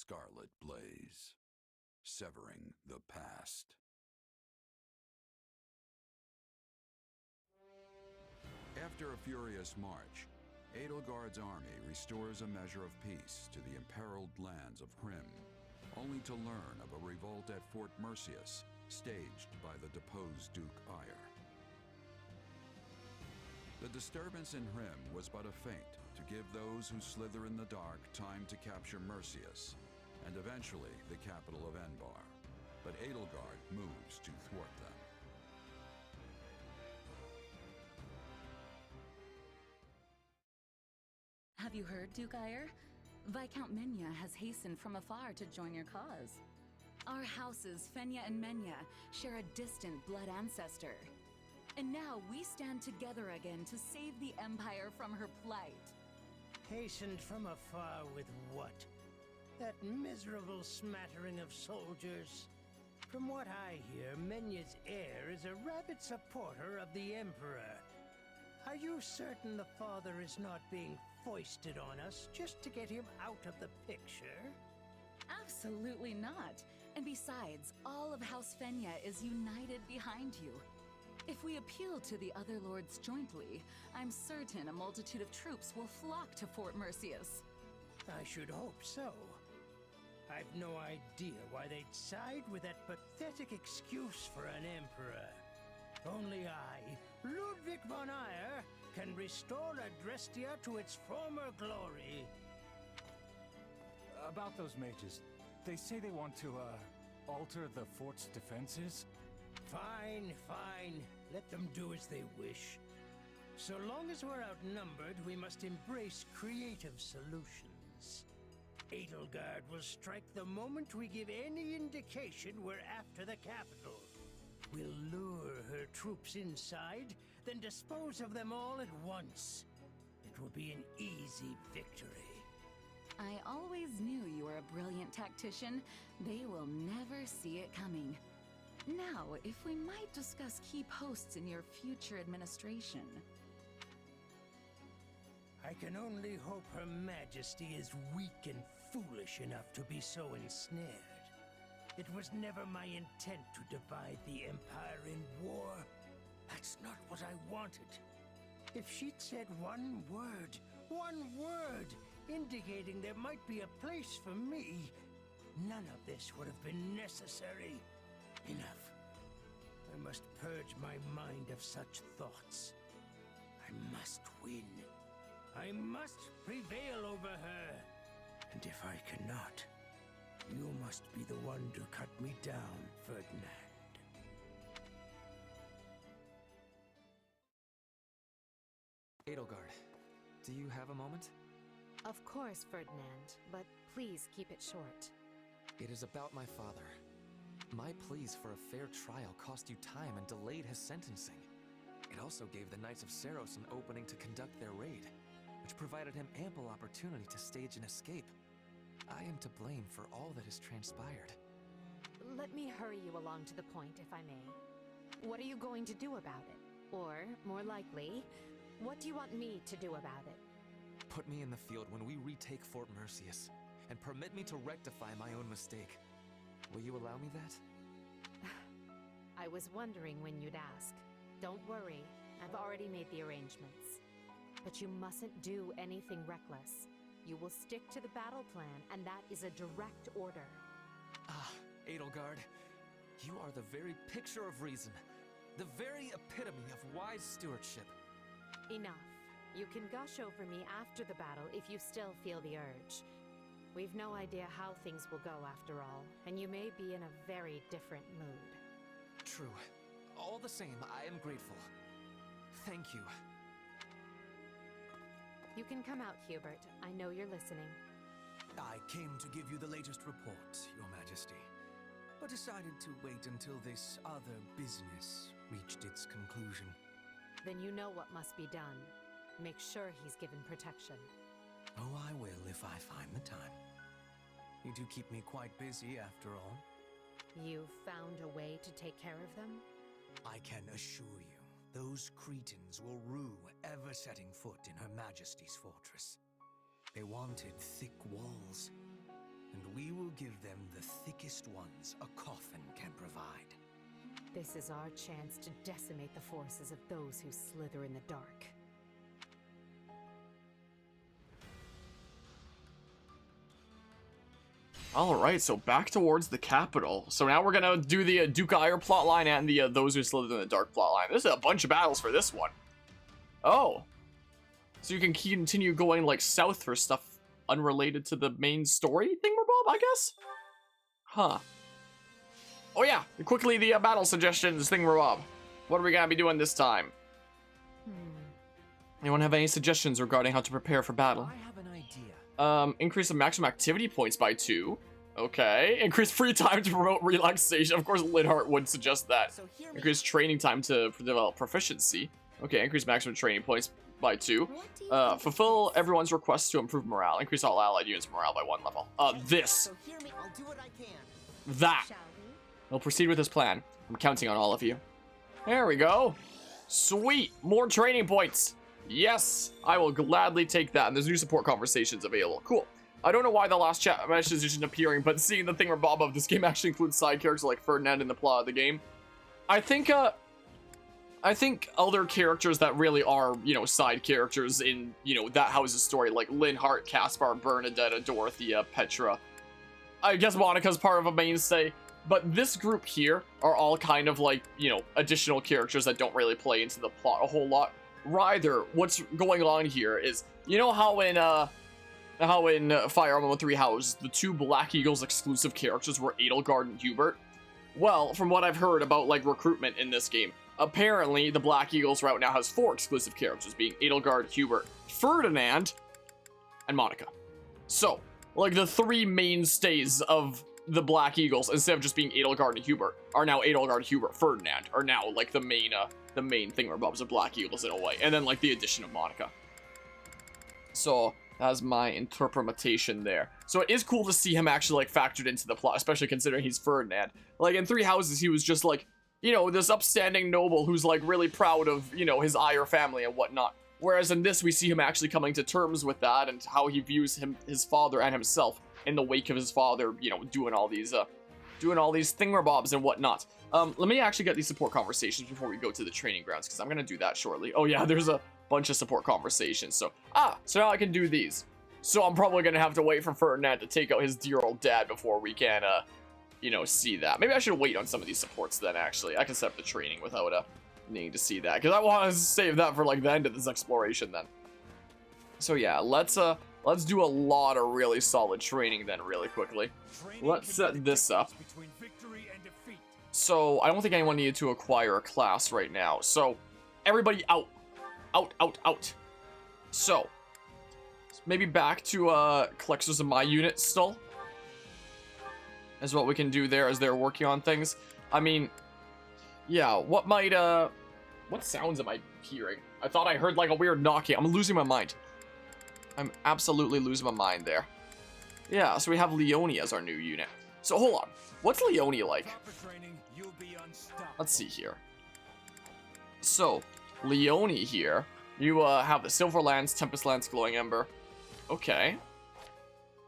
Scarlet blaze, severing the past. After a furious march, Edelgard's army restores a measure of peace to the imperiled lands of Hrim, only to learn of a revolt at Fort Mercius, staged by the deposed Duke Ire. The disturbance in Hrim was but a feint to give those who slither in the dark time to capture Mercius, and eventually the capital of Enbar. But Edelgard moves to thwart them. Have you heard, Duke Ire? Viscount Menya has hastened from afar to join your cause. Our houses, Fenya and Menya, share a distant blood ancestor. And now we stand together again to save the Empire from her plight. Hastened from afar with what? That miserable smattering of soldiers? From what I hear, Menya's heir is a rabid supporter of the Emperor. Are you certain the father is not being foisted on us just to get him out of the picture? Absolutely not. And besides, all of House Fenya is united behind you. If we appeal to the other lords jointly, I'm certain a multitude of troops will flock to Fort Mercius. I should hope so. I've no idea why they'd side with that pathetic excuse for an emperor. Only I, Ludwig von Ire, can restore Adrestia to its former glory. About those mages, they say they want to, alter the fort's defenses? Fine, fine. Let them do as they wish. So long as we're outnumbered, we must embrace creative solutions. Edelgard will strike the moment we give any indication we're after the capital. We'll lure her troops inside, then dispose of them all at once. It will be an easy victory. I always knew you were a brilliant tactician. They will never see it coming. Now, if we might discuss key posts in your future administration. I can only hope Her Majesty is weak and foolish enough to be so ensnared. It was never my intent to divide the Empire in war. That's not what I wanted. If she'd said one word, indicating there might be a place for me, none of this would have been necessary. Enough. I must purge my mind of such thoughts. I must win. I must prevail over her. And if I cannot, you must be the one to cut me down, Ferdinand. Edelgard, do you have a moment? Of course, Ferdinand, but please keep it short. It is about my father. My pleas for a fair trial cost you time and delayed his sentencing. It also gave the Knights of Seiros an opening to conduct their raid, which provided him ample opportunity to stage an escape. I am to blame for all that has transpired. Let me hurry you along to the point, if I may. What are you going to do about it? Or, more likely, what do you want me to do about it? Put me in the field when we retake Fort Mercius, and permit me to rectify my own mistake. Will you allow me that? I was wondering when you'd ask. Don't worry, I've already made the arrangements. But you mustn't do anything reckless. You will stick to the battle plan, and that is a direct order. Ah, Edelgard, you are the very picture of reason. The very epitome of wise stewardship. Enough. You can gush over me after the battle if you still feel the urge. We've no idea how things will go after all, and you may be in a very different mood. True. All the same, I am grateful. Thank you. You can come out, Hubert. I know you're listening. I came to give you the latest report, Your Majesty, but decided to wait until this other business reached its conclusion. Then you know what must be done. Make sure he's given protection. Oh, I will if I find the time. You do keep me quite busy, after all. You've found a way to take care of them? I can assure you, those Cretans will rue ever setting foot in Her Majesty's fortress. They wanted thick walls, and we will give them the thickest ones a coffin can provide. This is our chance to decimate the forces of those who slither in the dark. Alright, so back towards the capital. So now we're gonna do the Duke Ire plotline and the Those Who Slither in the Dark plotline. There's a bunch of battles for this one. Oh. So you can continue going, like, south for stuff unrelated to the main story thingamabob, I guess? Huh. Oh yeah, quickly the battle suggestions thingamabob. What are we gonna be doing this time? Anyone have any suggestions regarding how to prepare for battle? I have an idea. Increase the maximum activity points by 2. Okay. Increase free time to promote relaxation. Of course, Lidhart would suggest that. Increase training time to develop proficiency. Okay, increase maximum training points by 2. Fulfill everyone's requests to improve morale. Increase all allied units' morale by 1 level. This. That. We'll proceed with this plan. I'm counting on all of you. There we go. Sweet. More training points. Yes, I will gladly take that. And there's new support conversations available. Cool. I don't know why the last chat message isn't appearing, but seeing the thingamabob of this game actually includes side characters like Ferdinand in the plot of the game. I think other characters that really are, you know, side characters in, you know, that house's story, like Linhardt, Caspar, Bernadetta, Dorothea, Petra. I guess Monica's part of a mainstay. But this group here are all kind of like, you know, additional characters that don't really play into the plot a whole lot. Rather, what's going on here is, you know how in Fire Emblem 3 Houses, the 2 Black Eagles exclusive characters were Edelgard and Hubert? Well, from what I've heard about, like, recruitment in this game, apparently the Black Eagles route now has 4 exclusive characters, being Edelgard, Hubert, Ferdinand, and Monica. So, like, the 3 mainstays of the Black Eagles, instead of just being Edelgard and Hubert, are now Edelgard, Hubert, Ferdinand, are now, like, the main thingamabobs of Black Eagles in a way. And then, like, the addition of Monica. So, that's my interpretation there. So it is cool to see him actually, like, factored into the plot, especially considering he's Ferdinand. Like, in 3 Houses, he was just, like, you know, this upstanding noble who's, like, really proud of, you know, his Ire family and whatnot. Whereas in this, we see him actually coming to terms with that and how he views his father and himself in the wake of his father, you know, doing all these thingamabobs and whatnot. Let me actually get these support conversations before we go to the training grounds, because I'm going to do that shortly. Oh yeah, there's a bunch of support conversations. So now I can do these. So I'm probably going to have to wait for Ferdinand to take out his dear old dad before we can, you know, see that. Maybe I should wait on some of these supports then, actually. I can set up the training without needing to see that, because I want to save that for, like, the end of this exploration then. So yeah, let's do a lot of really solid training then really quickly. Let's set this up. So I don't think anyone needed to acquire a class right now. So everybody out. Out. So maybe back to collectors of my unit still. Is what we can do there as they're working on things. I mean, yeah, what sounds am I hearing? I thought I heard like a weird knocking. I'm losing my mind. I'm absolutely losing my mind there. Yeah, so we have Leone as our new unit. So hold on. What's Leone like? Let's see here. So, Leone here. You have the Silver Lance, Tempest Lance, Glowing Ember. Okay.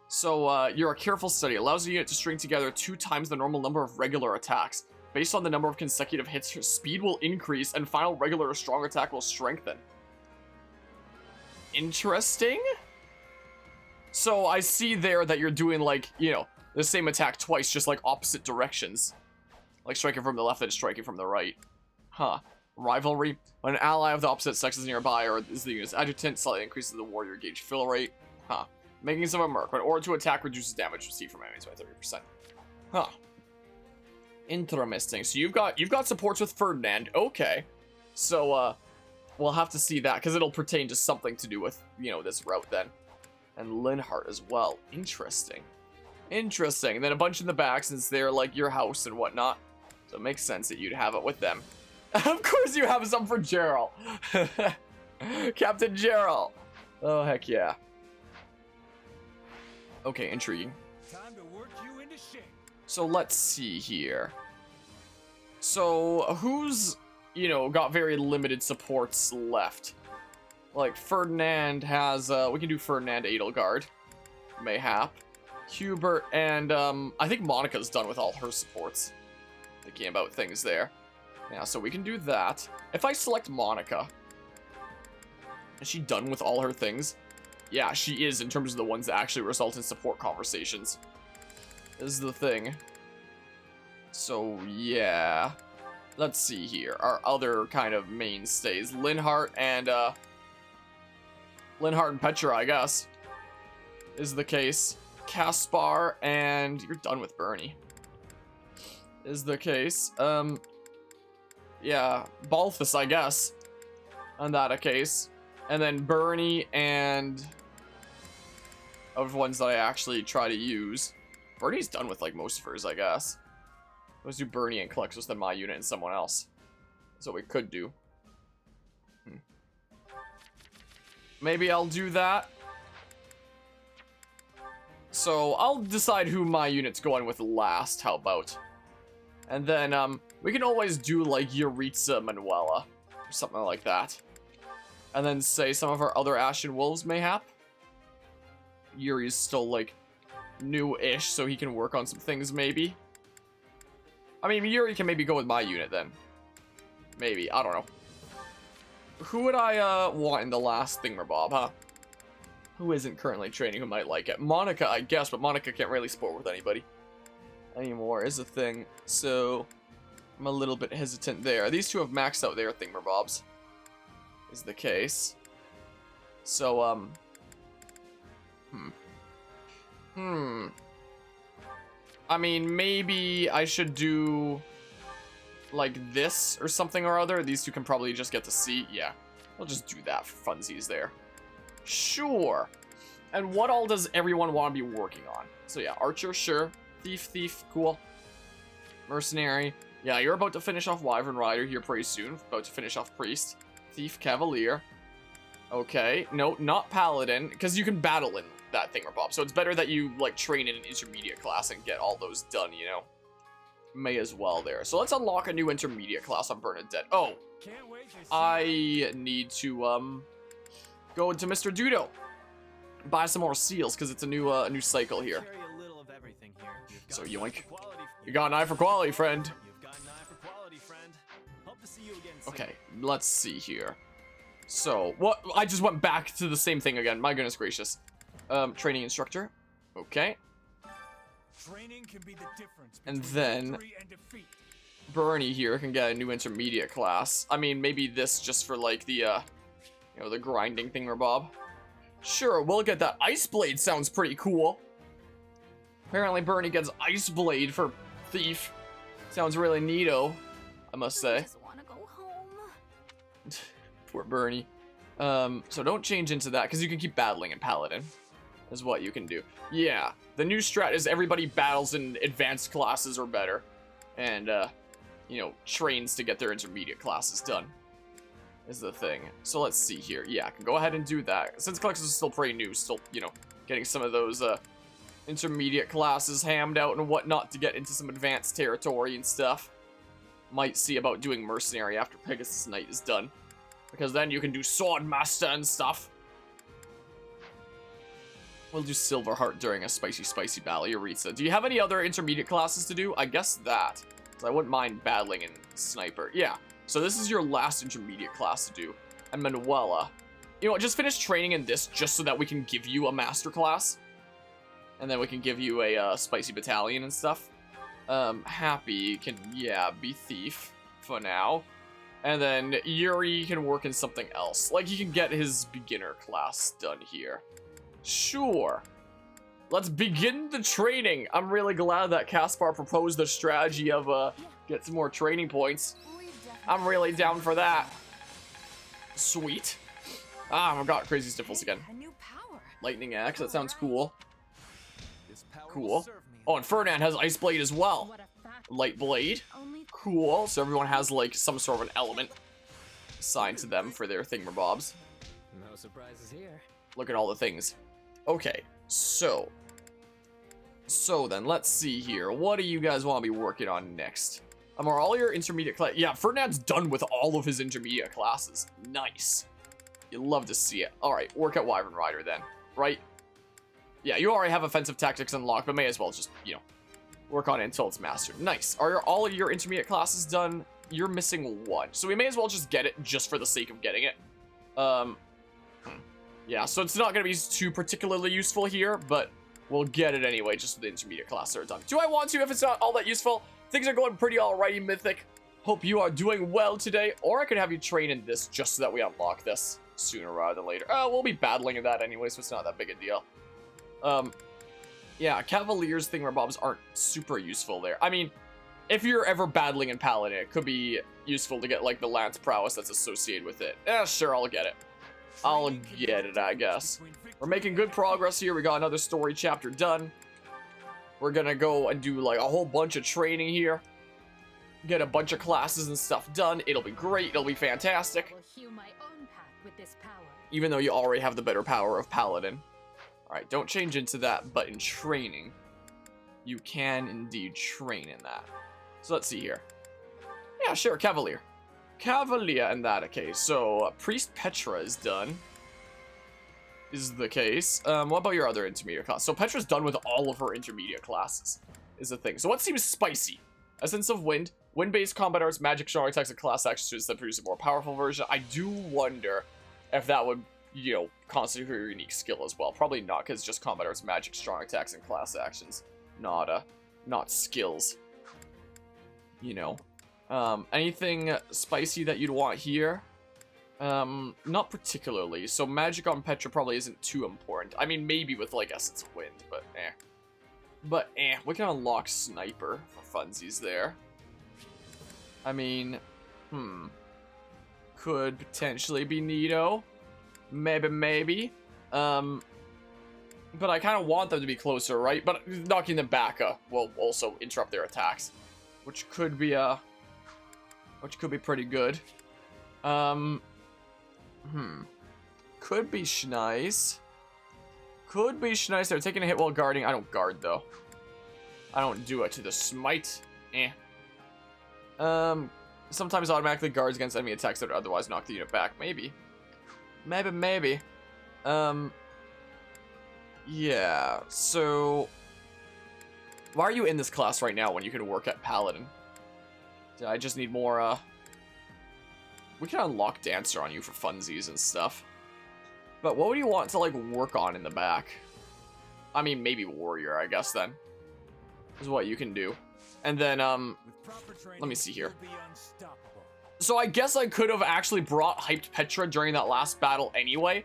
So, you're a careful study. Allows the unit to string together 2 times the normal number of regular attacks. Based on the number of consecutive hits, your speed will increase and final regular or strong attack will strengthen. Interesting. So I see there that you're doing, like, you know, the same attack twice, just like opposite directions. Like striking from the left and striking from the right. Huh. Rivalry. When an ally of the opposite sex is nearby or is the unit's adjutant, slightly increases the warrior gauge fill rate. Huh. Making some of a merc. When order to attack, reduces damage received from enemies by 30%. Huh. Interesting. So you've got supports with Ferdinand. Okay. So, we'll have to see that, because it'll pertain to something to do with, you know, this route then. And Linhardt as well. Interesting. Interesting. And then a bunch in the back, since they're, like, your house and whatnot. So it makes sense that you'd have it with them. Of course you have some for Gerald. Captain Gerald. Oh, heck yeah. Okay, intriguing. Time to work you into shape. So let's see here. So who's, you know, got very limited supports left? Like Ferdinand has, we can do Ferdinand Edelgard. Mayhap. Hubert, and I think Monica's done with all her supports. Thinking about things there. Yeah, so we can do that. If I select Monica, is she done with all her things? Yeah, she is in terms of the ones that actually result in support conversations. Is the thing. So, yeah. Let's see here. Our other kind of mainstays. Linhardt and Petra, I guess, is the case. Caspar, and you're done with Bernie. Is the case. Yeah, Balthus, I guess. On that a case. And then Bernie and of ones that I actually try to use. Bernie's done with like most of hers, I guess. Let's do Bernie and Calixtus, then my unit and someone else. That's what we could do. Maybe I'll do that. So I'll decide who my unit's going with last, how about? And then we can always do like Yuritsa Manuela or something like that. And then say some of our other Ashen Wolves mayhap. Yuri's still like new-ish, so he can work on some things maybe. I mean, Yuri can maybe go with my unit then. Maybe, I don't know. Who would I want in the last thingamabob, huh? Who isn't currently training who might like it? Monica, I guess, but Monica can't really sport with anybody anymore is a thing. So I'm a little bit hesitant there. These two have maxed out their thingamabobs. Is the case. So, I mean, maybe I should do like this or something or other. These two can probably just get to see. Yeah, we'll just do that for funsies there. Sure. And what all does everyone want to be working on? So yeah, Archer, sure. Thief, cool. Mercenary. Yeah, you're about to finish off Wyvern Rider here pretty soon. About to finish off Priest. Thief, Cavalier. Okay, no, not Paladin, because you can battle in that thingamabob. So it's better that you, like, train in an intermediate class and get all those done, you know? May as well there. So let's unlock a new intermediate class on Bernadette. Oh, I need to, go into Mr. Dudo. Buy some more seals, because it's a new cycle here. So yoink. You got an eye for quality, friend. Okay, let's see here. So, what? I just went back to the same thing again. My goodness gracious. Training instructor. Okay. Training can be the difference and then Bernie here can get a new intermediate class. I mean, maybe this just for like the, you know, the grinding thingamabob. Sure, we'll get that. Ice Blade sounds pretty cool. Apparently Bernie gets Ice Blade for Thief. Sounds really neato, I must say. I just want to go home. Poor Bernie. So don't change into that, because you can keep battling in Paladin. Is what you can do. Yeah, the new strat is everybody battles in advanced classes or better. And, you know, trains to get their intermediate classes done. Is the thing. So let's see here. Yeah, I can go ahead and do that. Since Calixtus is still pretty new, still, you know, getting some of those, intermediate classes hammed out and whatnot to get into some advanced territory and stuff. Might see about doing Mercenary after Pegasus Knight is done. Because then you can do Swordmaster and stuff. We'll do Silverheart during a spicy battle, Yuritsa. Do you have any other intermediate classes to do? I guess that. Because I wouldn't mind battling in Sniper. Yeah. So this is your last intermediate class to do. And Manuela. You know what, just finish training in this just so that we can give you a master class. And then we can give you a spicy battalion and stuff. Happy can, yeah, be Thief for now. And then Yuri can work in something else. Like, he can get his beginner class done here. Sure. Let's begin the training. I'm really glad that Caspar proposed the strategy of, get some more training points. I'm really down for that. Sweet. Ah, I've got Crazy Sniffles again. Lightning Axe, that sounds cool. Cool. Oh, and Ferdinand has Ice Blade as well. Light Blade. Cool. So everyone has, like, some sort of an element assigned to them for their thingamabobs. No surprises here. Look at all the things. Okay, so then, let's see here. What do you guys want to be working on next? Are all your intermediate class? Yeah, Ferdinand's done with all of his intermediate classes. Nice. You love to see it. All right, work at Wyvern Rider then, right? Yeah, you already have offensive tactics unlocked, but may as well just, you know, work on it until it's mastered. Nice. Are all of your intermediate classes done? You're missing one. So we may as well just get it just for the sake of getting it. Yeah, so it's not going to be too particularly useful here, but we'll get it anyway, just so the intermediate classes are done. Do I want to if it's not all that useful? Things are going pretty alrighty, Mythic. Hope you are doing well today, or I could have you train in this just so that we unlock this sooner rather than later. We'll be battling in that anyway, so it's not that big a deal. Yeah, Cavaliers thingamabobs aren't super useful there. I mean, if you're ever battling in Paladin, it could be useful to get, like, the Lance Prowess that's associated with it. Sure, I'll get it. I'll get it, I guess. We're making good progress here. We got another story chapter done. We're gonna go and do, like, a whole bunch of training here. Get a bunch of classes and stuff done. It'll be great. It'll be fantastic. Will hew my own path with this power. Even though you already have the better power of Paladin. Alright, don't change into that, but in training, you can indeed train in that. So let's see here. Yeah, sure, Cavalier. Cavalier in that case. So, Priest Petra is done. Is the case. What about your other intermediate class? So Petra's done with all of her intermediate classes, is the thing. So what seems spicy? Essence of Wind, Wind-based combat arts, magic, strong attacks, and class actions that produce a more powerful version. I do wonder if that would, you know, constitute your unique skill as well. Probably not, because just combat arts, magic, strong attacks, and class actions. Not skills. You know. Anything spicy that you'd want here? Not particularly. So magic on Petra probably isn't too important. I mean, maybe with, like, Essence of Wind, but eh. But eh, we can unlock Sniper for funsies there. I mean, could potentially be neato. Maybe. But I kind of want them to be closer, right? But knocking them back will also interrupt their attacks, which could be pretty good. Could be schnice. Could be schnice. They're taking a hit while guarding. I don't guard though. I don't do it to the smite. Eh. Sometimes automatically guards against enemy attacks that would otherwise knock the unit back. Maybe. Maybe. Yeah, so why are you in this class right now when you can work at Paladin? I just need more, we can unlock Dancer on you for funsies and stuff. But what would you want to, like, work on in the back? I mean, maybe Warrior, I guess, then. Is what you can do. And then, let me see here. So I guess I could have actually brought Hyped Petra during that last battle anyway.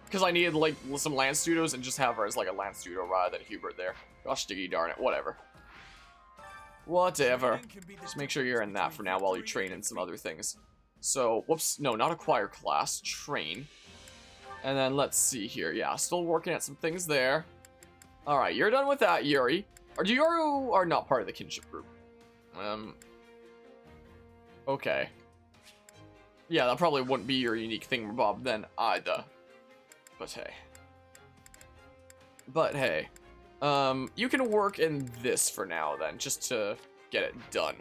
Because I needed, like, some Lance Studios and just have her as, like, a Lance Studio rather than Hubert there. Gosh, diggy darn it. Whatever. Whatever. Just make sure you're in that for now while you train in some other things. So, whoops. No, not acquire class. Train. And then let's see here. Yeah, still working at some things there. Alright, you're done with that, Yuri. You are not part of the kinship group. Okay. Yeah, that probably wouldn't be your unique thingamabob then either. But hey. You can work in this for now then, just to get it done.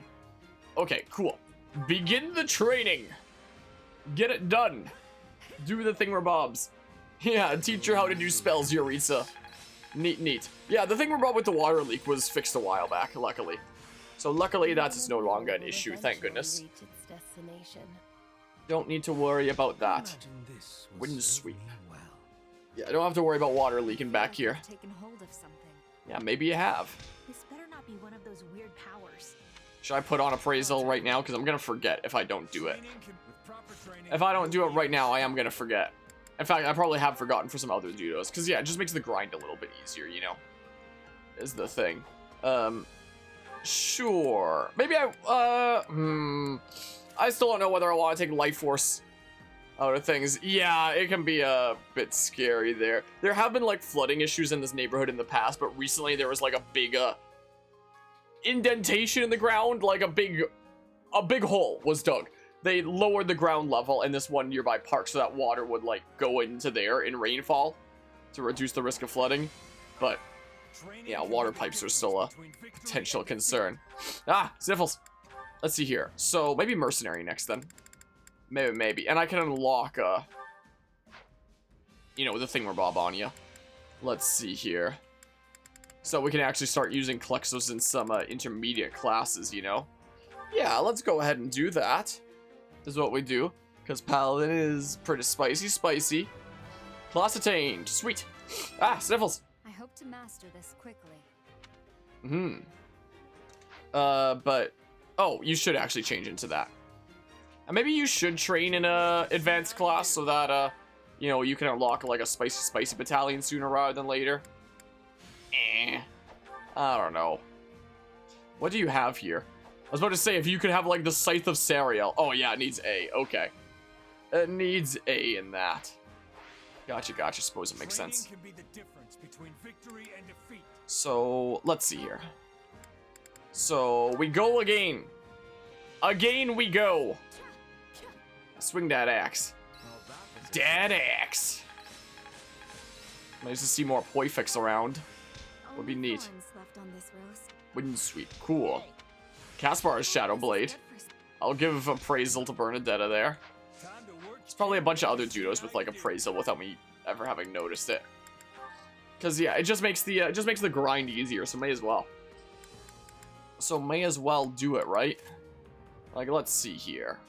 Okay, cool. Begin the training. Get it done. Do the thingamabobs. Yeah, teach her how to do spells, Eureka. Neat. Yeah, the thingamabob with the water leak was fixed a while back, luckily. So luckily that is no longer an issue, thank goodness. Don't need to worry about that. Wind sweep. Yeah, I don't have to worry about water leaking back here. Yeah, maybe you have. This better not be one of those weird powers. Should I put on appraisal right now? Because I'm going to forget if I don't do it. If I don't do it right now, I am going to forget. In fact, I probably have forgotten for some other judos. Because, yeah, it just makes the grind a little bit easier, you know? Is the thing. Sure. Maybe I still don't know whether I want to take Life Force out of things. Yeah, it can be a bit scary there. There have been, like, flooding issues in this neighborhood in the past, but recently there was, like, a big, indentation in the ground. Like, a big hole was dug. They lowered the ground level in this one nearby park so that water would, like, go into there in rainfall to reduce the risk of flooding. But, yeah, water pipes are still a potential concern. Ah, Ziffles. Let's see here. So, maybe Mercenary next, then. Maybe. And I can unlock, you know, the thingamabob on you. Let's see here. So we can actually start using Klexos in some intermediate classes, you know? Yeah, let's go ahead and do that. This is what we do. Because Paladin is pretty spicy. Class attained. Sweet. Ah, sniffles. I hope to master this quickly. But... Oh, you should actually change into that. And maybe you should train in a advanced class so that, you know, you can unlock, like, a spicy battalion sooner rather than later. I don't know. What do you have here? I was about to say, if you could have, like, the Scythe of Sariel. Oh, yeah, it needs A. Okay. It needs A in that. Gotcha. Suppose it makes sense. Can be the difference between victory and defeat. So, let's see here. So, we go again. Again we go. Swing that axe. That axe. Nice to see more Poifix around. Would be neat. Left on this roast. Wouldn't sweet. Cool. Caspar's Shadow Blade. I'll give appraisal to Bernadetta there. There's probably a bunch of other judos with like appraisal without me ever having noticed it. Cause yeah, it just makes the grind easier, so may as well. So may as well do it, right? Like, let's see here.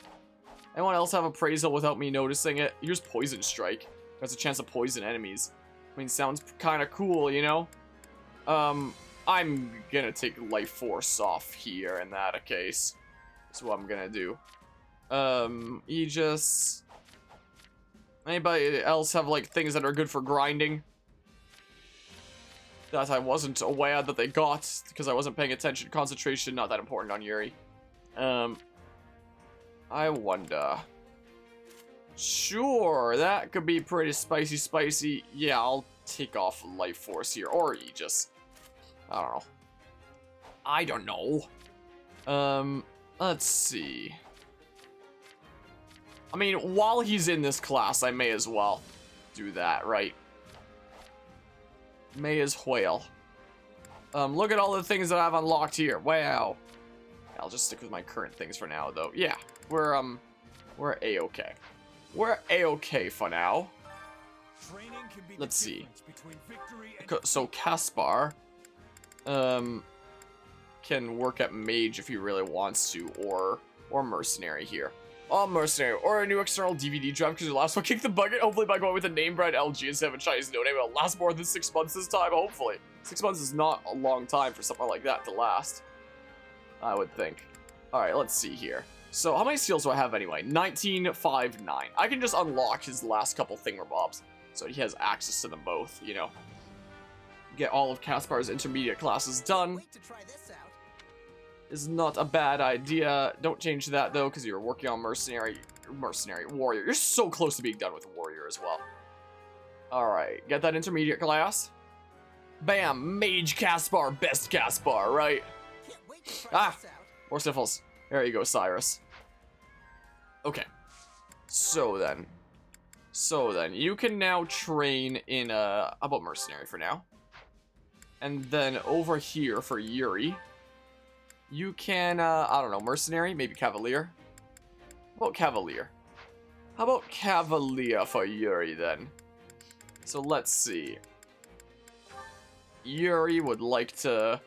Anyone else have appraisal without me noticing it? Here's Poison Strike. Has a chance to poison enemies. I mean, sounds kind of cool, you know? I'm gonna take Life Force off here in that case. That's what I'm gonna do. Aegis. Anybody else have, like, things that are good for grinding? That I wasn't aware that they got, because I wasn't paying attention. Concentration, not that important on Yuri. I wonder. Sure, that could be pretty spicy. Yeah, I'll take off Life Force here, or Aegis. I don't know. Let's see. I mean, while he's in this class, I may as well do that, right? May as well. Look at all the things that I've unlocked here. Wow. I'll just stick with my current things for now, though. Yeah, we're A-okay. We're A-okay for now. Let's see. So Caspar, can work at Mage if he really wants to, or Mercenary here. Oh, Mercenary, or a new external DVD drive because your last one kicked the bucket. Hopefully by going with a name brand LG instead of a Chinese no name, it'll last more than 6 months this time, hopefully. 6 months is not a long time for something like that to last, I would think. Alright, let's see here. So, how many seals do I have anyway? 1959. I can just unlock his last couple thingamabobs, so he has access to them both, you know. Get all of Caspar's intermediate classes done. Is not a bad idea. Don't change that, though, because you're working on Mercenary, Warrior. You're so close to being done with Warrior as well. Alright, get that intermediate class. Bam! Mage Caspar, best Caspar, right? Ah! More sniffles. There you go, Cyrus. Okay. So then, you can now train in, how about Mercenary for now? And then over here for Yuri, you can, I don't know, Mercenary, maybe Cavalier? How about Cavalier? How about Cavalier for Yuri, then? So let's see. Yuri would like to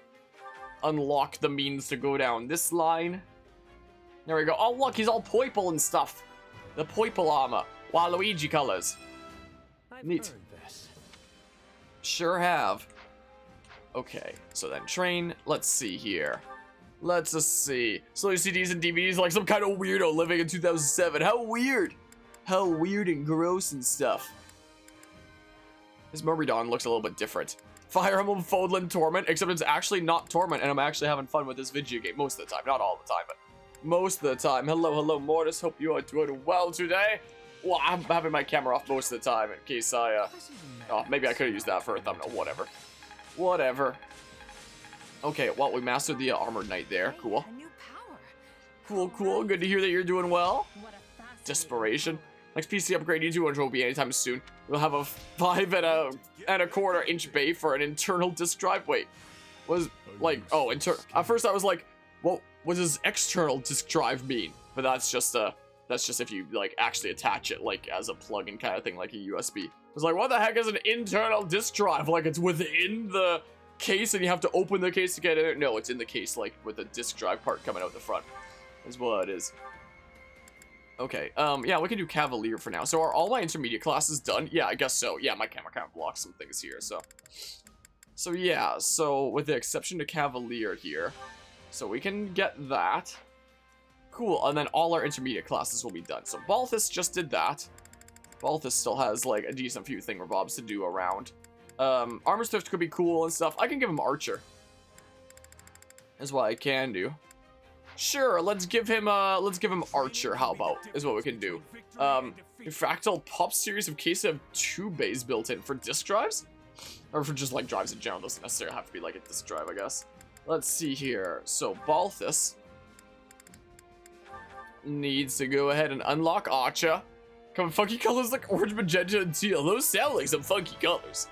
unlock the means to go down this line. There we go. Oh, look, he's all purple and stuff. The purple armor. Waluigi colors. Neat. Sure have. Okay, so then train. Let's see here. Let's just see. So CDs and DVDs like some kind of weirdo living in 2007. How weird. How weird and gross and stuff. This Myrmidon looks a little bit different. Fire Emblem Fodlan Torment, except it's actually not Torment, and I'm actually having fun with this video game most of the time. Not all the time, but most of the time. Hello, Mortis. Hope you are doing well today. Well, I'm having my camera off most of the time in case I, oh, maybe I could have used that for a thumbnail. Whatever. Okay, well, we mastered the Armored Knight there. Cool. Cool. Good to hear that you're doing well. Desperation. Next PC upgrade you won't be anytime soon. We'll have a 5 1/4 bay for an internal disk drive. Wait, was like, oh, at first I was like, what does external disk drive mean? But that's just if you like actually attach it like as a plug-in kind of thing, like a USB. I was like, what the heck is an internal disk drive? Like it's within the case and you have to open the case to get in it. No, it's in the case, like, with the disk drive part coming out the front. Is what it is. Okay, yeah, we can do Cavalier for now. So are all my intermediate classes done? Yeah, I guess so. Yeah, my camera kind of blocks some things here, so. So yeah, so with the exception to Cavalier here. So we can get that. Cool, and then all our intermediate classes will be done. So Balthus just did that. Balthus still has, like, a decent few thingamabobs to do around. Armor Thrift could be cool and stuff. I can give him Archer. Is what I can do. Sure, let's give him Archer, how about, is what we can do. Fractal Pop series of case have 2 bays built in for disk drives? Or for just, like, drives in general, doesn't necessarily have to be, like, a disk drive, I guess. Let's see here. So, Balthus needs to go ahead and unlock Archer. Come on, funky colors like orange, magenta, and teal. Those sound like some funky colors.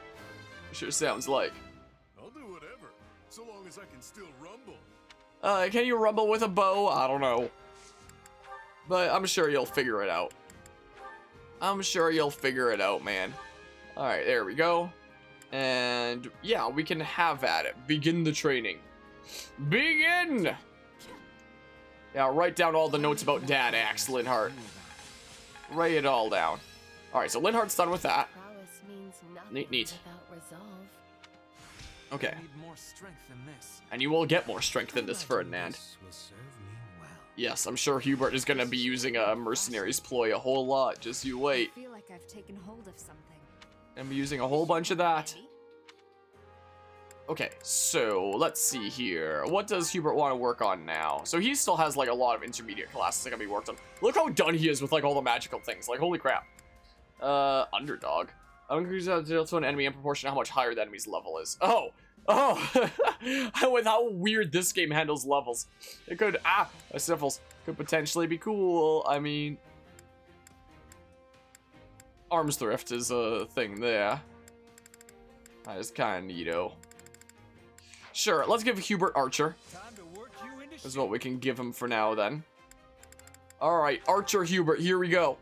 Sure sounds like. I'll do whatever, so long as I can still rumble. Can you rumble with a bow? I don't know. But I'm sure you'll figure it out. I'm sure you'll figure it out, man. Alright, there we go. And yeah, we can have at it. Begin the training. Begin! Yeah, write down all the notes about Dad Axe, Linhardt. Write it all down. Alright, so Linhardt's done with that. Neat. Okay. And you will get more strength than this, Ferdinand. Yes, I'm sure Hubert is going to be using a mercenary's ploy a whole lot. Just you wait. I feel like I've taken hold of something. I'm using a whole bunch of that. Okay, so let's see here. What does Hubert want to work on now? So he still has like a lot of intermediate classes that can be worked on. Look how done he is with like all the magical things. Like, holy crap. Underdog. I'm going to deal to an enemy in proportion to how much higher the enemy's level is. Oh! With how weird this game handles levels. It could, a Sniffles could potentially be cool. I mean, Arms Thrift is a thing there. That is kind of neato. Sure, let's give Hubert Archer. Is what we can give him for now, then. Alright, Archer Hubert, here we go.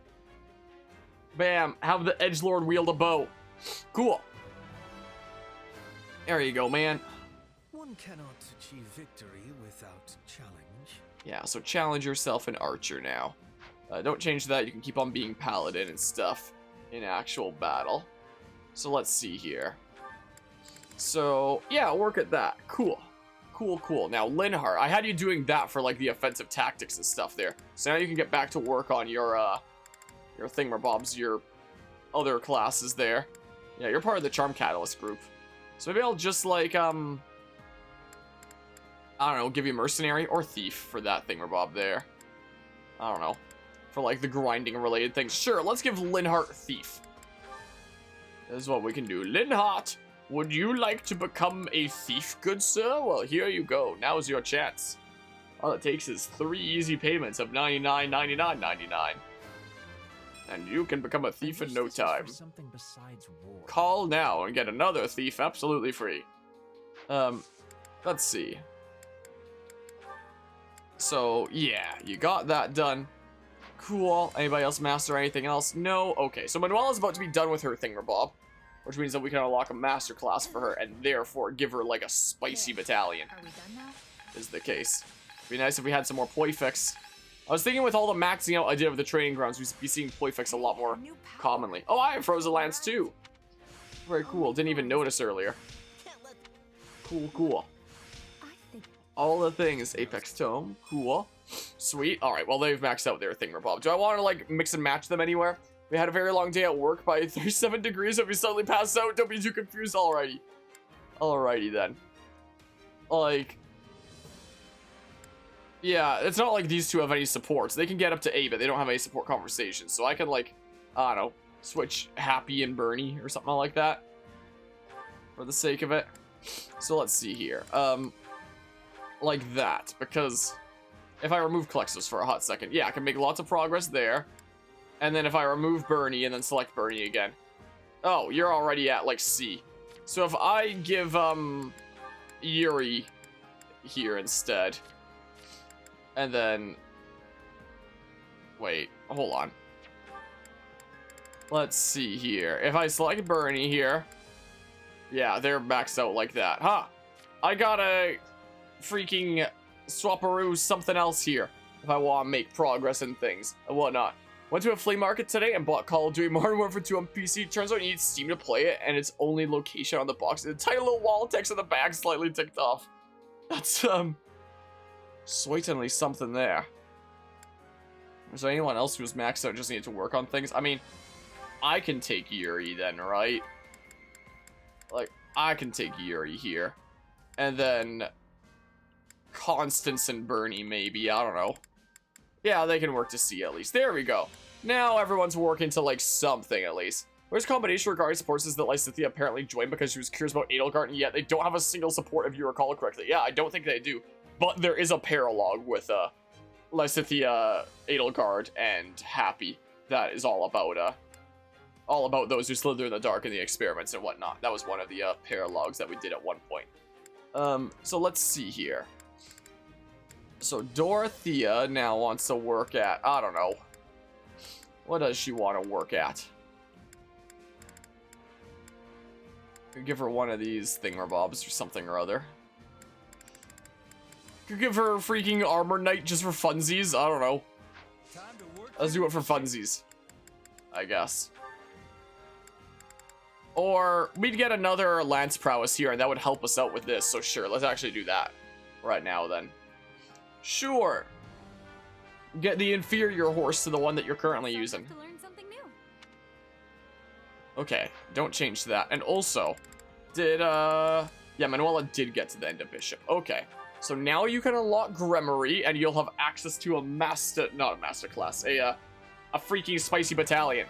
Bam, have the edgelord wield a bow. Cool. There you go, man. One cannot achieve victory without challenge. Yeah, so challenge yourself in Archer now. Don't change that, you can keep on being Paladin and stuff in actual battle. So let's see here. So, yeah, work at that. Cool. Cool. Now, Linhardt, I had you doing that for, like, the offensive tactics and stuff there. So now you can get back to work on your thingamabobs, your other classes there. Yeah, you're part of the Charm Catalyst group. So maybe I'll just, like, I don't know, give you Mercenary or Thief for that thingamabob there. I don't know. For, like, the grinding-related things. Sure, let's give Linhardt Thief. This is what we can do. Linhardt! Would you like to become a thief, good sir? Well, here you go. Now's your chance. All it takes is 3 easy payments of $99.99.99. And you can become a thief in no time. Call now and get another thief absolutely free. Let's see. So, yeah, you got that done. Cool. Anybody else master anything else? No? Okay, so Manuela's about to be done with her thingamabob. Which means that we can unlock a master class for her and therefore give her like a spicy battalion. Are we done now? Is the case. It'd be nice if we had some more Poifix. I was thinking with all the maxing out I did of the training grounds, we'd be seeing Poifix a lot more commonly. Oh, I have Frozen Lance too. Very cool. Didn't even notice earlier. Cool. All the things. Apex Tome. Cool. Sweet. Alright, well they've maxed out their thingamabob. Do I want to like mix and match them anywhere? We had a very long day at work by 37 degrees, if we suddenly pass out, don't be too confused. Alrighty then. Like, yeah, it's not like these two have any supports. They can get up to A, but they don't have any support conversations. So I can, like, I don't know, switch Happy and Bernie or something like that. For the sake of it. So let's see here. Like that, because if I remove Klexos for a hot second, yeah, I can make lots of progress there. And then if I remove Bernie and then select Bernie again. Oh, you're already at, like, C. So if I give, Yuri here instead. And then... Wait, hold on. Let's see here. If I select Bernie here... Yeah, they're maxed out like that. Huh, I gotta freaking swaparoo something else here if I want to make progress in things and whatnot. Went to a flea market today and bought Call of Duty Modern Warfare 2 on PC. Turns out you need Steam to play it, and its only location on the box. The tiny little wall text on the back slightly ticked off. That's, certainly something there. Is there anyone else who's maxed out just needed to work on things? I mean, I can take Yuri then, right? Like, I can take Yuri here. And then Constance and Bernie, maybe. I don't know. Yeah, they can work to C at least. There we go. Now everyone's working to, like, something at least. Where's combination regarding supports is that Lysithea apparently joined because she was curious about Edelgard, and yet they don't have a single support if you recall correctly. Yeah, I don't think they do. But there is a paralogue with, Lysithea, Edelgard, and Happy. That is all about those who slither in the dark and the experiments and whatnot. That was one of the, paralogues that we did at one point. So let's see here. So Dorothea now wants to work at, I don't know. What does she want to work at? Could give her one of these thingamabobs or something or other. Could give her a freaking armor knight just for funsies. I don't know. Let's do it for funsies, I guess. Or we'd get another lance prowess here, and that would help us out with this. So sure, let's actually do that right now then. Sure. Get the inferior horse to the one that you're currently using. To learn something new. Okay, don't change that. And also, yeah, Manuela did get to the end of Bishop. Okay, so now you can unlock Gremory, and you'll have access to a not a master class, a freaking spicy battalion.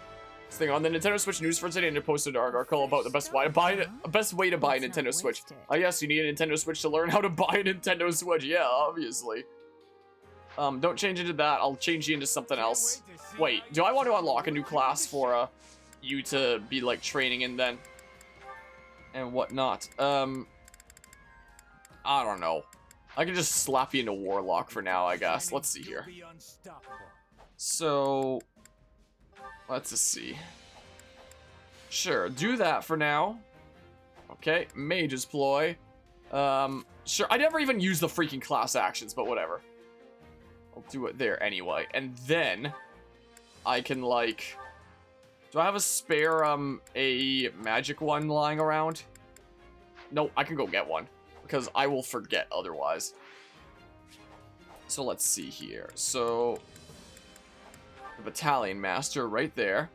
This thing on the Nintendo Switch news for today, and it posted an article about the best way to buy a Nintendo Switch. Yes, you need a Nintendo Switch to learn how to buy a Nintendo Switch. Yeah, obviously. Don't change into that. I'll change you into something else. Wait, do I want to unlock a new class for you to be like training in then? And whatnot. I don't know. I can just slap you into Warlock for now, I guess. Let's see here. So, let's just see. Sure, do that for now. Okay, Mage's ploy. Sure, I never even used the freaking class actions, but whatever. I'll do it there anyway. And then I can, like, do I have a spare, a magic one lying around? No, I can go get one because I will forget otherwise. So let's see here. So the Battalion Master right there.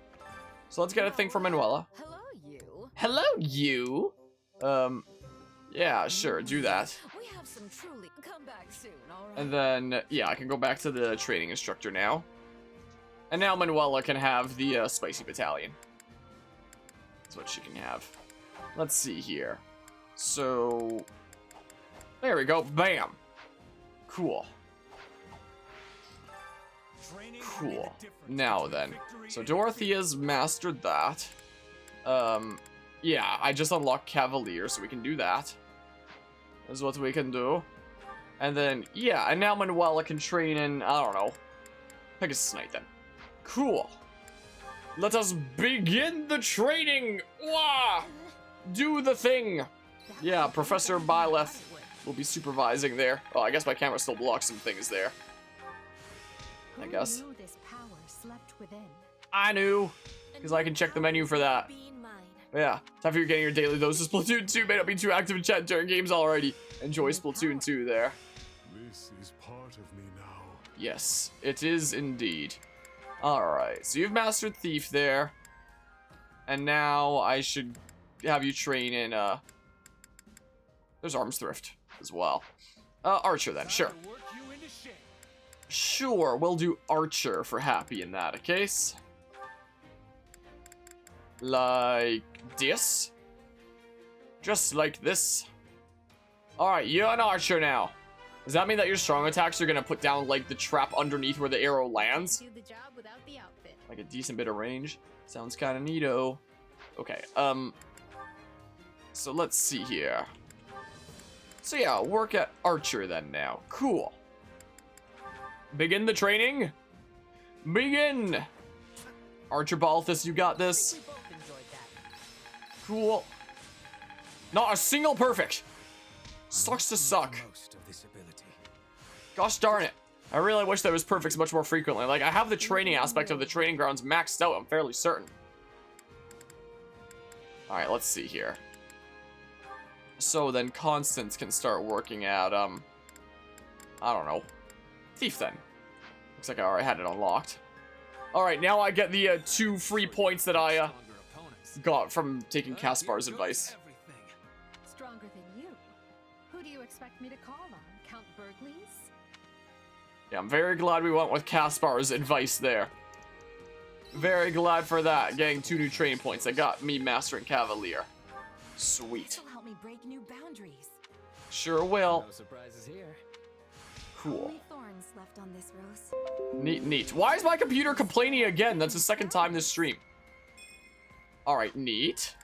So let's get a thing from Manuela. Hello, you. Hello, you. Yeah, sure, do that. We have some truly. Come back soon, all right? And then, yeah, I can go back to the training instructor now. And now Manuela can have the spicy battalion. That's what she can have. Let's see here. So, there we go. Bam. Cool. Cool. Now then. So Dorothea's mastered that. Yeah, I just unlocked Cavalier, so we can do that. Is what we can do. And then, yeah, and now Manuela can train in, I don't know, Pegasus Knight then. Cool. Let us begin the training! Wah! Do the thing! Yeah, Professor Byleth will be supervising there. Oh, I guess my camera still blocks some things there. I guess. Who knew this power slept within? I knew, because I can check the menu for that. Yeah, time for you getting your daily dose of Splatoon 2. May not be too active in chat during games already. Enjoy Splatoon 2 there. This is part of me now. Yes, it is indeed. Alright, so you've mastered Thief there. And now I should have you train in, there's Arms Thrift as well. Archer then, sure. Sure, we'll do Archer for Happy in that case. Like this. Just like this. Alright, you're an Archer now. Does that mean that your strong attacks are gonna put down, like, the trap underneath where the arrow lands? Do the job without the outfit. Like a decent bit of range? Sounds kind of neato. Okay, so let's see here. So yeah, work at Archer then now. Cool. Begin the training. Begin! Archer Balthus, you got this. We both enjoyed that. Cool. Not a single perfect. Sucks to suck. Most of this ability. Gosh darn it. I really wish that was perfect much more frequently. Like, I have the training aspect of the training grounds maxed out, I'm fairly certain. Alright, let's see here. So then Constance can start working at, I don't know. Thief then. Looks like I already had it unlocked. Alright, now I get the 2 free points that I got from taking Caspar's advice. Stronger than you. Who do you expect me to call on? Count Burgley's? Yeah, I'm very glad we went with Caspar's advice there. Very glad for that. Getting 2 new training points. That got me mastering Cavalier. Sweet. This'll help me break new boundaries. Sure will. No surprises here. Cool. Only thorns left on this rose. Neat, neat. Why is my computer complaining again? That's the second time this stream. Alright, neat.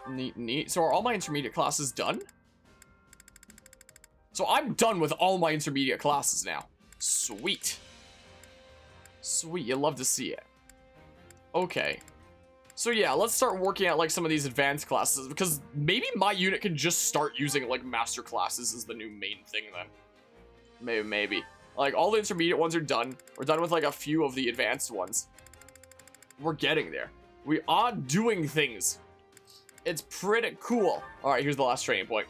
Neat, neat. So are all my intermediate classes done? So I'm done with all my intermediate classes now. Sweet. Sweet, you love to see it. Okay. So yeah, let's start working at like some of these advanced classes, because maybe my unit can just start using like master classes as the new main thing then. Maybe. Like all the intermediate ones are done. We're done with like a few of the advanced ones. We're getting there. We are doing things. It's pretty cool. Alright, here's the last training point.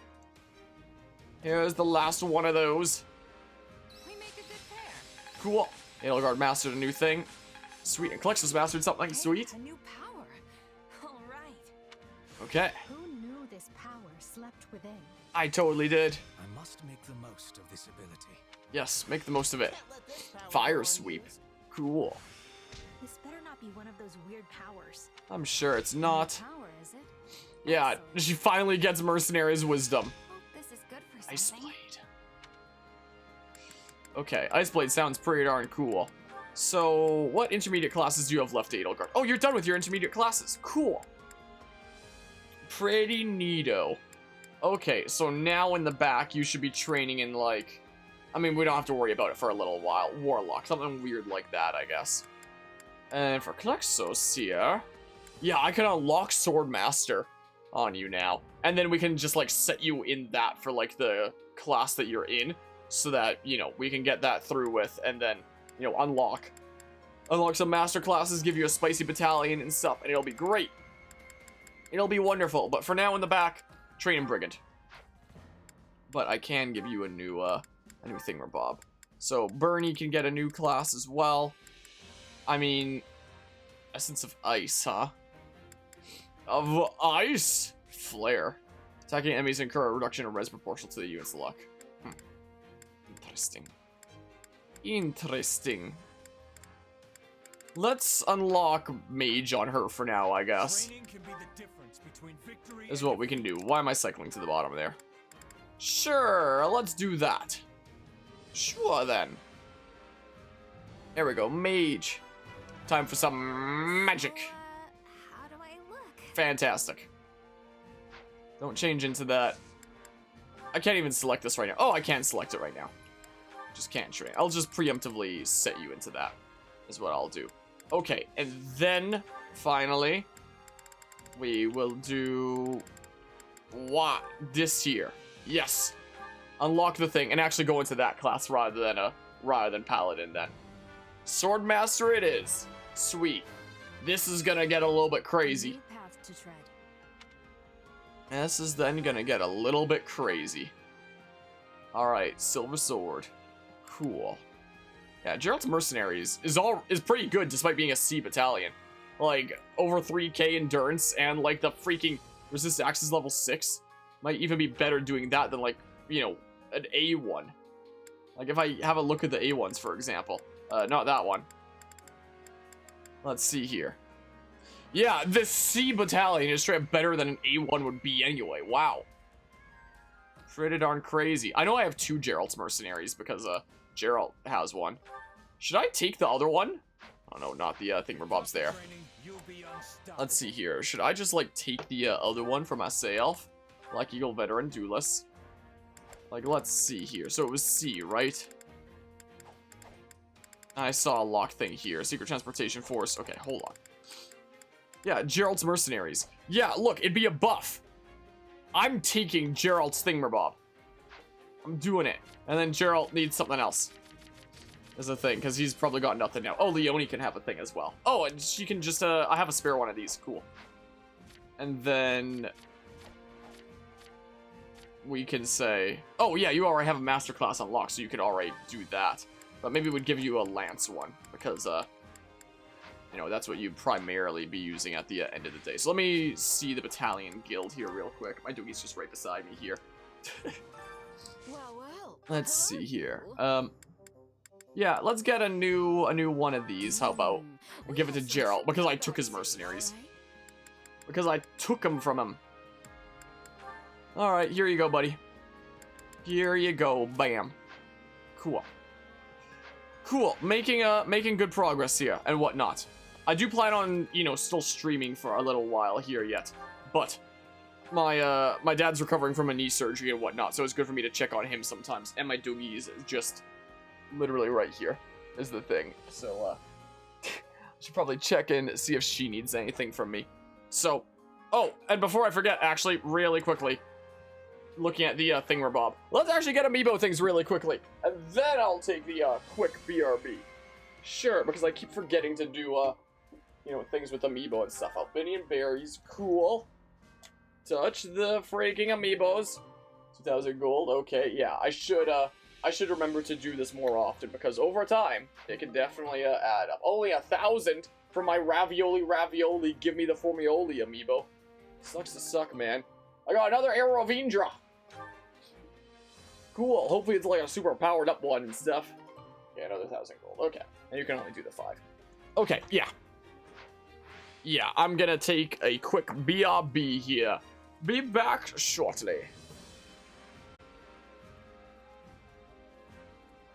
Here's the last one of those. We make a good pair. Cool. Edelgard mastered a new thing. Sweet. And Calixtus mastered something sweet. A new power. All right. Okay. Who knew this power slept within? I totally did. I must make the most of this ability. Yes, make the most of it. Fire sweep. Cool. This better not be one of those weird powers. I'm sure it's not. Power, is it? Yeah, she finally gets Mercenary's wisdom. Hope this is good for Ice something. Blade. Okay, Ice Blade sounds pretty darn cool. So, what intermediate classes do you have left, Edelgard? Oh, you're done with your intermediate classes. Cool. Pretty neato. Okay, so now in the back, you should be training in, like... I mean, we don't have to worry about it for a little while. Warlock, something weird like that, I guess. And for Klexos here... Yeah, I can unlock Swordmaster on you now. And then we can just, like, set you in that for, like, the class that you're in. So that, you know, we can get that through with, and then, you know, unlock some master classes, give you a spicy battalion and stuff, and it'll be great. It'll be wonderful. But for now in the back, Training Brigand. But I can give you a new thingamabob. So Bernie can get a new class as well. I mean, Essence of Ice, huh? Of Ice? Flare. Attacking enemies incur a reduction in res proportional to the unit's luck. Interesting. Interesting. Let's unlock Mage on her for now, I guess. Is what we can do. Why am I cycling to the bottom there? Sure, let's do that. Sure, then. There we go, Mage. Time for some magic. How do I look? Fantastic. Don't change into that. I can't even select this right now. Oh, I can select it right now. Just can't train. I'll just preemptively set you into that, is what I'll do. Okay, and then, finally, we will do... what? This here. Yes. Unlock the thing, and actually go into that class rather than Paladin then. Swordmaster it is. Sweet. This is gonna get a little bit crazy. New path to tread. This is then gonna get a little bit crazy. Alright, Silver Sword. Cool. Yeah, Gerald's Mercenaries is pretty good despite being a C battalion. Like, over 3k endurance and like the freaking resist axes level 6. Might even be better doing that than like, you know, an A1. Like if I have a look at the A1s, for example. Not that one. Let's see here. Yeah, this C battalion is straight up better than an A1 would be anyway. Wow. Pretty darn crazy. I know I have 2 Gerald's Mercenaries because Gerald has one. Should I take the other one? Oh no, not the thingamabob's there. Let's see here. Should I just like take the other one for myself? Like Eagle Veteran Duelist. Like, let's see here. So it was C, right? I saw a lock thing here. Secret Transportation Force. Okay, hold on. Yeah, Gerald's Mercenaries. Yeah, look, it'd be a buff. I'm taking Gerald's Thingamabob. I'm doing it. And then Gerald needs something else. Is a thing, because he's probably got nothing now. Oh, Leonie can have a thing as well. Oh, and she can just, I have a spare one of these. Cool. And then we can say, oh yeah, you already have a masterclass unlocked, so you could already do that. But maybe we'd give you a lance one, because, you know, that's what you'd primarily be using at the end of the day. So let me see the battalion guild here real quick. My doogie's just right beside me here. Well. Let's see here. Yeah, let's get a new one of these. How about we'll give it to Gerald, because I took his mercenaries. Because I took them from him. Alright, here you go, buddy. Here you go. Bam. Cool. Cool. Making good progress here and whatnot. I do plan on, you know, still streaming for a little while here yet. But my dad's recovering from a knee surgery and whatnot, so it's good for me to check on him sometimes. And my doogie is just literally right here is the thing. So I should probably check in, see if she needs anything from me. So, oh, and before I forget, actually, really quickly, looking at the thingamabob, let's actually get amiibo things really quickly, and then I'll take the quick BRB. Sure, because I keep forgetting to do, you know, things with amiibo and stuff. Albinian berries, cool. Touch the freaking amiibos. 2,000 gold, okay, yeah, I should remember to do this more often, because over time, it can definitely add up. Only 1,000 for my ravioli, give me the Formioli amiibo. Sucks to suck, man. I got another Aerovindra. Cool, hopefully it's like a super powered up one and stuff. Yeah, another 1,000 gold, okay. And you can only do the 5. Okay, yeah. Yeah, I'm gonna take a quick BRB here. Be back shortly.